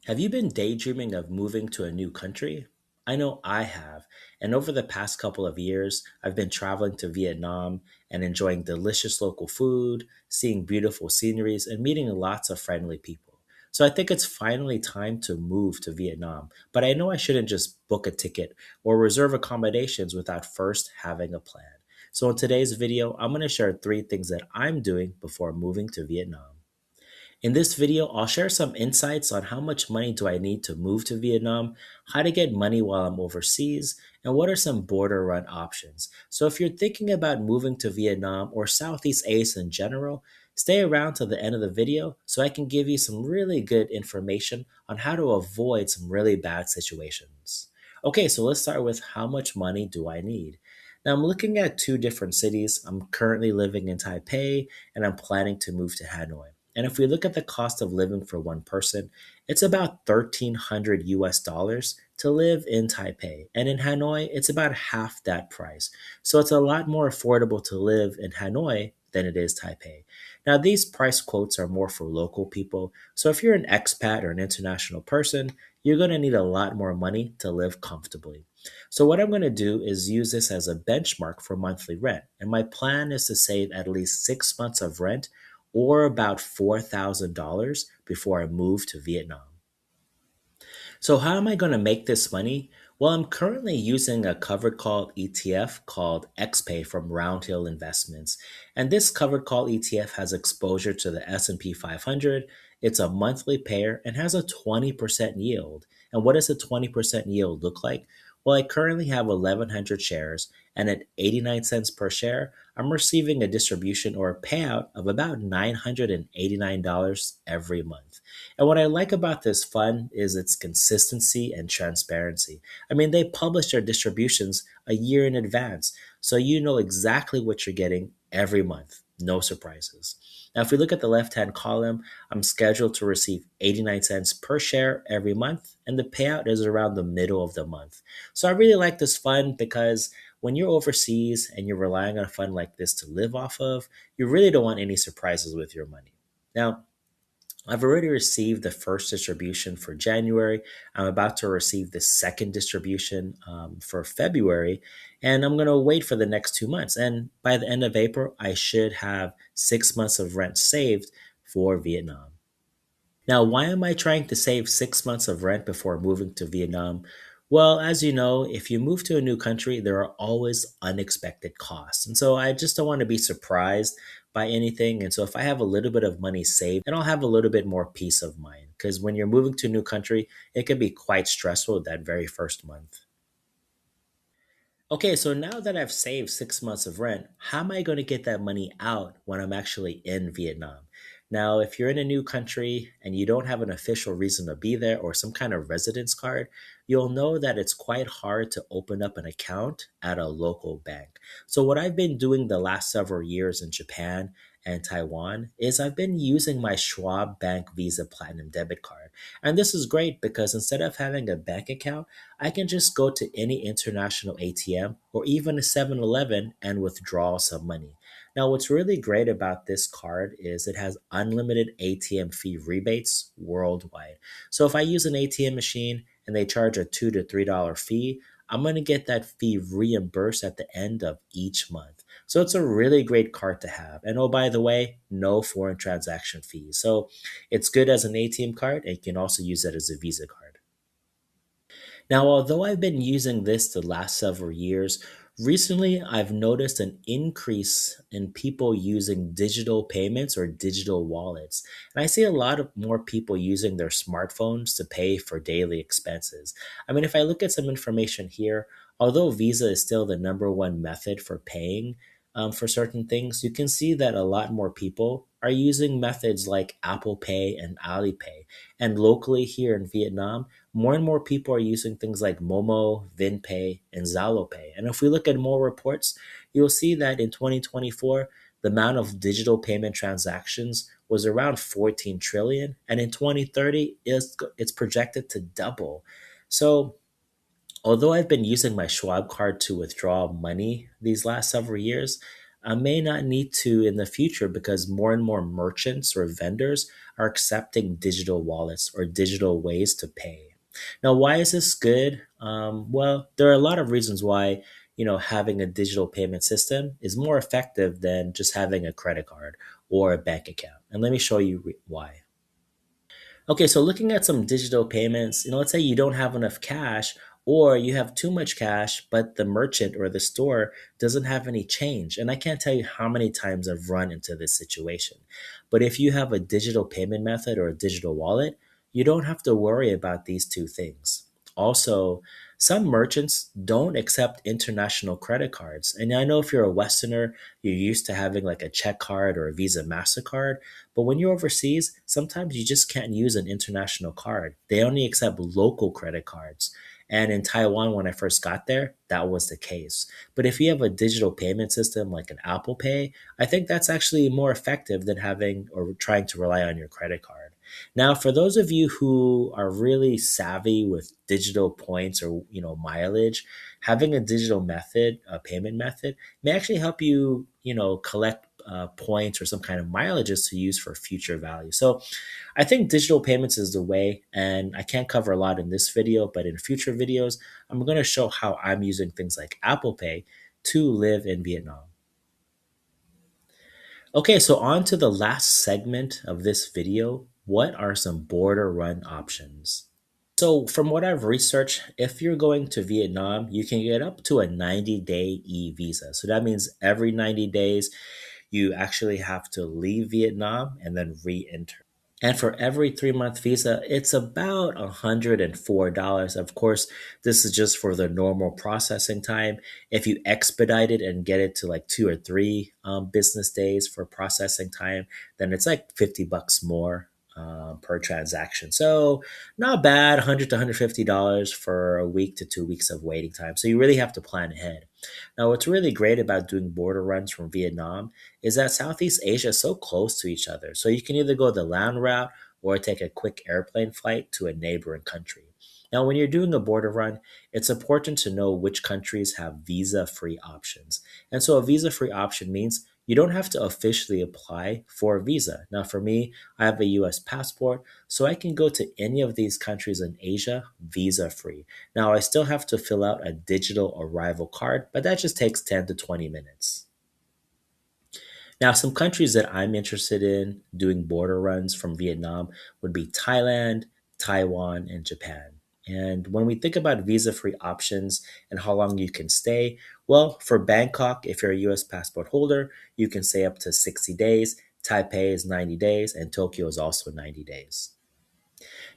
Have you been daydreaming of moving to a new country? I know I have, and over the past couple of years, I've been traveling to Vietnam and enjoying delicious local food, seeing beautiful sceneries, and meeting lots of friendly people. So I think it's finally time to move to Vietnam, but I know I shouldn't just book a ticket or reserve accommodations without first having a plan. So in today's video, I'm going to share three things that I'm doing before moving to Vietnam. In this video, I'll share some insights on how much money do I need to move to Vietnam, how to get money while I'm overseas, and what are some border run options. So if you're thinking about moving to Vietnam or Southeast Asia in general, stay around till the end of the video so I can give you some really good information on how to avoid some really bad situations. Okay, so let's start with how much money do I need? Now I'm looking at two different cities. I'm currently living in Taipei and I'm planning to move to Hanoi. And if we look at the cost of living for one person, it's about 1,300 US dollars to live in Taipei. And in Hanoi, it's about half that price. So it's a lot more affordable to live in Hanoi than it is Taipei. Now, these price quotes are more for local people. So if you're an expat or an international person, you're going to need a lot more money to live comfortably. So, what I'm going to do is use this as a benchmark for monthly rent. And my plan is to save at least 6 months of rent or about $4,000 before I move to Vietnam. So, how am I going to make this money? Well, I'm currently using a covered call ETF called XPay from Roundhill Investments. And this covered call ETF has exposure to the S&P 500. It's a monthly payer and has a 20% yield. And what does a 20% yield look like? Well, I currently have 1,100 shares, and at 89 cents per share, I'm receiving a distribution or a payout of about $989 every month. And what I like about this fund is its consistency and transparency. I mean, they publish their distributions a year in advance, so you know exactly what you're getting every month. No surprises. Now, if we look at the left hand column, I'm scheduled to receive 89 cents per share every month, and the payout is around the middle of the month. So I really like this fund because when you're overseas and you're relying on a fund like this to live off of, you really don't want any surprises with your money. Now, I've already received the first distribution for January. I'm about to receive the second distribution for February, and I'm going to wait for the next 2 months. And by the end of April, I should have 6 months of rent saved for Vietnam. Now, why am I trying to save 6 months of rent before moving to Vietnam? Well, as you know, if you move to a new country, there are always unexpected costs. And so I just don't want to be surprised by anything. And so if I have a little bit of money saved, then I'll have a little bit more peace of mind. Because when you're moving to a new country, it can be quite stressful that very first month. Okay, so now that I've saved 6 months of rent, how am I going to get that money out when I'm actually in Vietnam? Now, if you're in a new country and you don't have an official reason to be there or some kind of residence card, you'll know that it's quite hard to open up an account at a local bank. So, what I've been doing the last several years in Japan and Taiwan is I've been using my Schwab Bank Visa Platinum debit card. And this is great because instead of having a bank account, I can just go to any international ATM or even a 7-Eleven and withdraw some money. Now, what's really great about this card is it has unlimited ATM fee rebates worldwide. So if I use an ATM machine and they charge a $2 to $3 fee, I'm going to get that fee reimbursed at the end of each month. So it's a really great card to have. And oh, by the way, no foreign transaction fees. So it's good as an ATM card, and you can also use it as a Visa card. Now, although I've been using this the last several years, recently I've noticed an increase in people using digital payments or digital wallets. And I see a lot of more people using their smartphones to pay for daily expenses. I mean, if I look at some information here, although Visa is still the number one method for paying for certain things, you can see that a lot more people are using methods like Apple Pay and Alipay. And locally here in Vietnam, more and more people are using things like Momo, VinPay, and ZaloPay. And if we look at more reports, you'll see that in 2024, the amount of digital payment transactions was around 14 trillion, and in 2030, it's projected to double. So, although I've been using my Schwab card to withdraw money these last several years, I may not need to in the future because more and more merchants or vendors are accepting digital wallets or digital ways to pay. Now, why is this good? Well, there are a lot of reasons why having a digital payment system is more effective than just having a credit card or a bank account. And let me show you why. Okay, so looking at some digital payments, let's say you don't have enough cash or you have too much cash, but the merchant or the store doesn't have any change. And I can't tell you how many times I've run into this situation. But if you have a digital payment method or a digital wallet, you don't have to worry about these two things. Also, some merchants don't accept international credit cards. And I know if you're a Westerner, you're used to having like a check card or a Visa MasterCard. But when you're overseas, sometimes you just can't use an international card. They only accept local credit cards. And in Taiwan, when I first got there, that was the case. But if you have a digital payment system like an Apple Pay, I think that's actually more effective than having or trying to rely on your credit card. Now, for those of you who are really savvy with digital points or mileage, having a digital method, a payment method, may actually help you collect points or some kind of mileages to use for future value. So I think digital payments is the way, and I can't cover a lot in this video, but in future videos, I'm going to show how I'm using things like Apple Pay to live in Vietnam. Okay, so on to the last segment of this video. What are some border run options? So, from what I've researched, if you're going to Vietnam, you can get up to a 90-day e visa. So, that means every 90 days, you actually have to leave Vietnam and then re enter. And for every 3-month visa, it's about $104. Of course, this is just for the normal processing time. If you expedite it and get it to like 2 or 3 business days for processing time, then it's like $50 more per transaction. So not bad, $100 to $150 for a week to 2 weeks of waiting time. So you really have to plan ahead. Now, what's really great about doing border runs from Vietnam is that Southeast Asia is so close to each other. So you can either go the land route or take a quick airplane flight to a neighboring country. Now, when you're doing a border run, it's important to know which countries have visa free options. And so a visa free option means you don't have to officially apply for a visa. Now, for me, I have a US passport, so I can go to any of these countries in Asia visa free. Now, I still have to fill out a digital arrival card, but that just takes 10 to 20 minutes. Now, some countries that I'm interested in doing border runs from Vietnam would be Thailand, Taiwan, and Japan. And when we think about visa free options and how long you can stay, well, for Bangkok, if you're a US passport holder, you can stay up to 60 days. Taipei is 90 days, and Tokyo is also 90 days.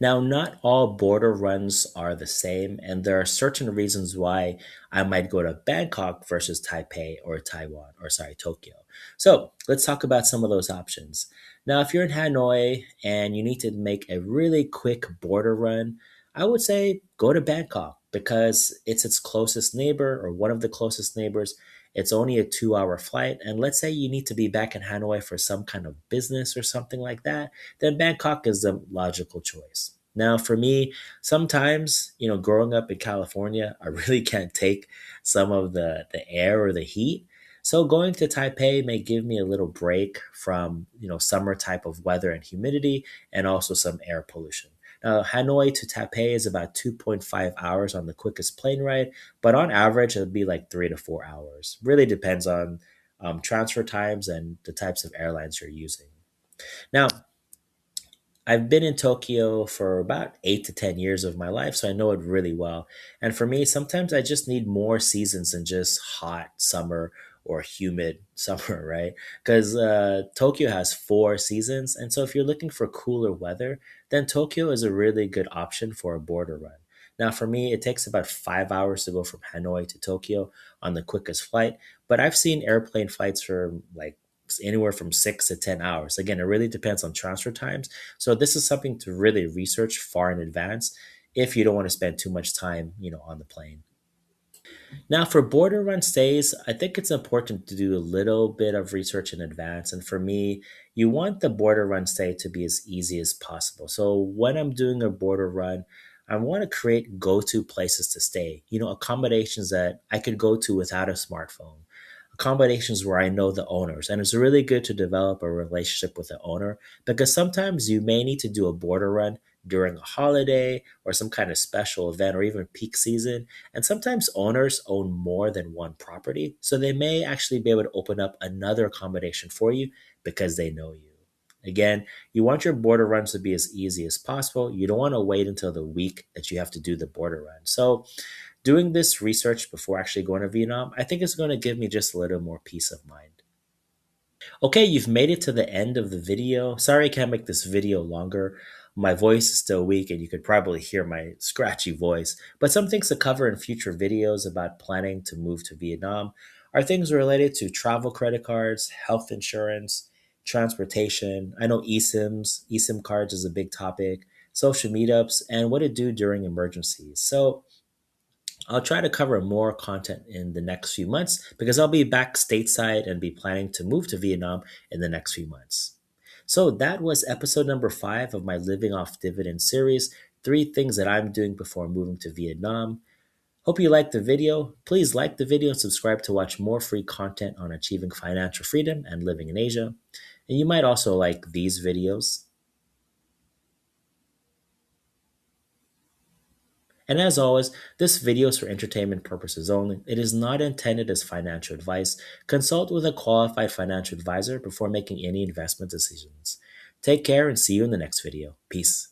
Now, not all border runs are the same, and there are certain reasons why I might go to Bangkok versus Taipei or Taiwan, or sorry, Tokyo. So let's talk about some of those options. Now, if you're in Hanoi and you need to make a really quick border run, I would say go to Bangkok because it's its closest neighbor or one of the closest neighbors. It's only a 2-hour flight. And let's say you need to be back in Hanoi for some kind of business or something like that, then Bangkok is the logical choice. Now, for me, sometimes, growing up in California, I really can't take some of the air or the heat. So going to Taipei may give me a little break from, summer type of weather and humidity and also some air pollution. Now, Hanoi to Taipei is about 2.5 hours on the quickest plane ride, but on average, it'll be like 3 to 4 hours. Really depends on transfer times and the types of airlines you're using. Now, I've been in Tokyo for about 8 to 10 years of my life, so I know it really well. And for me, sometimes I just need more seasons than just hot summer or humid summer, right? Because Tokyo has 4 seasons. And so if you're looking for cooler weather, then Tokyo is a really good option for a border run. Now, for me, it takes about 5 hours to go from Hanoi to Tokyo on the quickest flight, but I've seen airplane flights for like anywhere from 6 to 10 hours. Again, it really depends on transfer times. So this is something to really research far in advance if you don't want to spend too much time, on the plane. Now, for border run stays, I think it's important to do a little bit of research in advance. And for me, you want the border run stay to be as easy as possible. So when I'm doing a border run, I want to create go to places to stay, accommodations that I could go to without a smartphone. accommodations where I know the owners. And it's really good to develop a relationship with the owner because sometimes you may need to do a border run during a holiday or some kind of special event or even peak season. And sometimes owners own more than one property. So they may actually be able to open up another accommodation for you because they know you. Again, you want your border runs to be as easy as possible. You don't want to wait until the week that you have to do the border run. So, doing this research before actually going to Vietnam, I think is going to give me just a little more peace of mind. Okay, you've made it to the end of the video. Sorry I can't make this video longer. My voice is still weak and you could probably hear my scratchy voice. But some things to cover in future videos about planning to move to Vietnam are things related to travel credit cards, health insurance, transportation. I know eSIM cards is a big topic, social meetups, and what to do during emergencies. So I'll try to cover more content in the next few months because I'll be back stateside and be planning to move to Vietnam in the next few months. So that was episode number 5 of my Living Off Dividend series, 3 things that I'm doing before moving to Vietnam. Hope you liked the video. Please like the video and subscribe to watch more free content on achieving financial freedom and living in Asia. And you might also like these videos. And as always, this video is for entertainment purposes only. It is not intended as financial advice. Consult with a qualified financial advisor before making any investment decisions. Take care and see you in the next video. Peace.